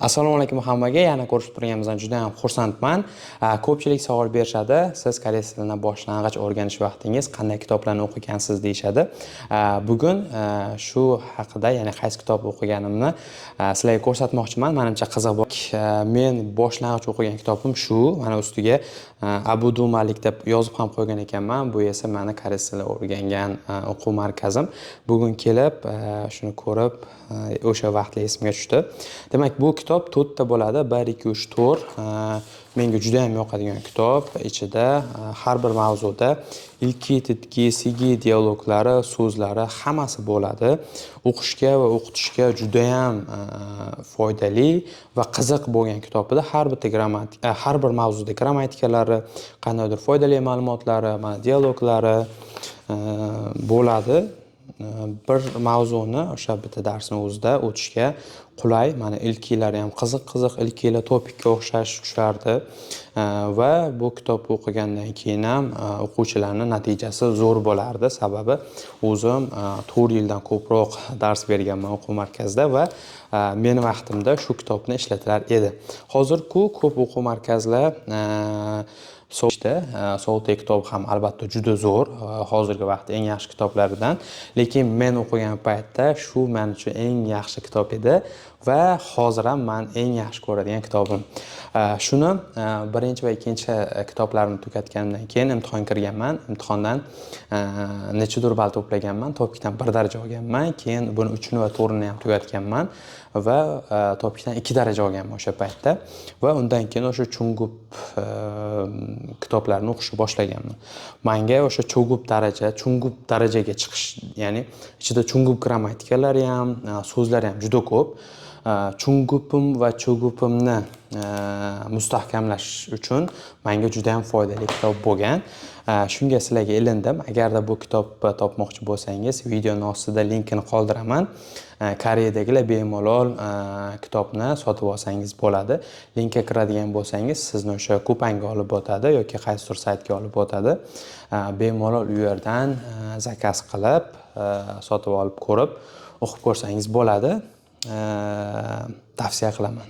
Assalomu alaykum hammaga. Yana ko'rishib turganimizdan juda ham xursandman. Ko'pchilik savol berishadi. Siz koreys tilini boshlang'ich o'rganish vaqtingiz qanday kitoblarni o'qigansiz deyshadi. Bugun shu haqida, ya'ni qaysi kitob o'qiganimni sizlarga ko'rsatmoqchiman. Menimcha qiziq bo'ladi. Men boshlang'ich o'qigan kitobim shu. Mana ustiga Abudu Malik deb yozib ham qo'ygan ekanman. Bu esa meni koreys tilini o'rgangan o'quv markazim. Bugun kelib shuni ko'rib o'sha vaqtlar esimga tushdi. Demak, bu kitob 4 ta bo'ladi. 1 2 3 4. Menga juda ham yoqadigan kitob. Ichida har bir mavzuda ilki, titki, sigi, dialoglari, so'zlari hammasi bo'ladi. O'qishga va o'qitishga juda ham foydali va qiziq bo'lgan kitob edi. Har bir mavzuda grammatikalari, qandaydir foydali ma'lumotlari, mana dialoglari bo'ladi. Bir mavzuni o'sha bitta darsning o'zida o'tishga qulay. Mana ilkilari ham qiziq, ilkilar topikka o'xshash tushardi. Va bu kitobni o'qigandan keyin ham o'quvchilarning natijasi zo'r bo'lardi. Sababi o'zim 4 yildan ko'proq dars berganman o'quv markazida va meni vaqtimda shu kitobni ishlatilar edi. Hozir-ku ko'p o'quv markazlar So'lta kitob ham albatta juda zo'r, hozirgi vaqtda eng yaxshi kitoblardan. Lekin men o'qigan paytda shu men uchun eng yaxshi kitob edi va hozir ham men eng yaxshi ko'radigan kitobim. Shuni birinchi va ikkinchi kitoblarimni tugatgandan keyin imtihon kirganman. Imtihondan nechidir ball to'plaganman, topikdan 1 daraja olganman. Keyin buni 3ni va 4ni ham tugatganman va topikdan 2 daraja olganman o'sha paytda va undan keyin o'sha chungup kitoblarni o'qishni boshlaganman. Menga o'sha chungup darajaga chiqish, ya'ni ichida chungup grammatikalari ham, so'zlari ham juda ko'p. Chungupim va chugupimni mustahkamlash uchun menga juda ham foydali kitob bo'lgan. Shunga sizlarga ilindim. Agarda bu kitobni topmoqchi bo'lsangiz, videoning ostida linkini qoldiraman. Koreyadagilar bemalol kitobni sotib olsangiz bo'ladi. Linkka kiradigan bo'lsangiz, sizni o'sha kupanga olib o'tadi yoki qaysidir saytga olib o'tadi. Bemalol u yerdan zakaz qilib, sotib olib ko'rib, o'qib ko'rsangiz bo'ladi. Tavsiya qilaman.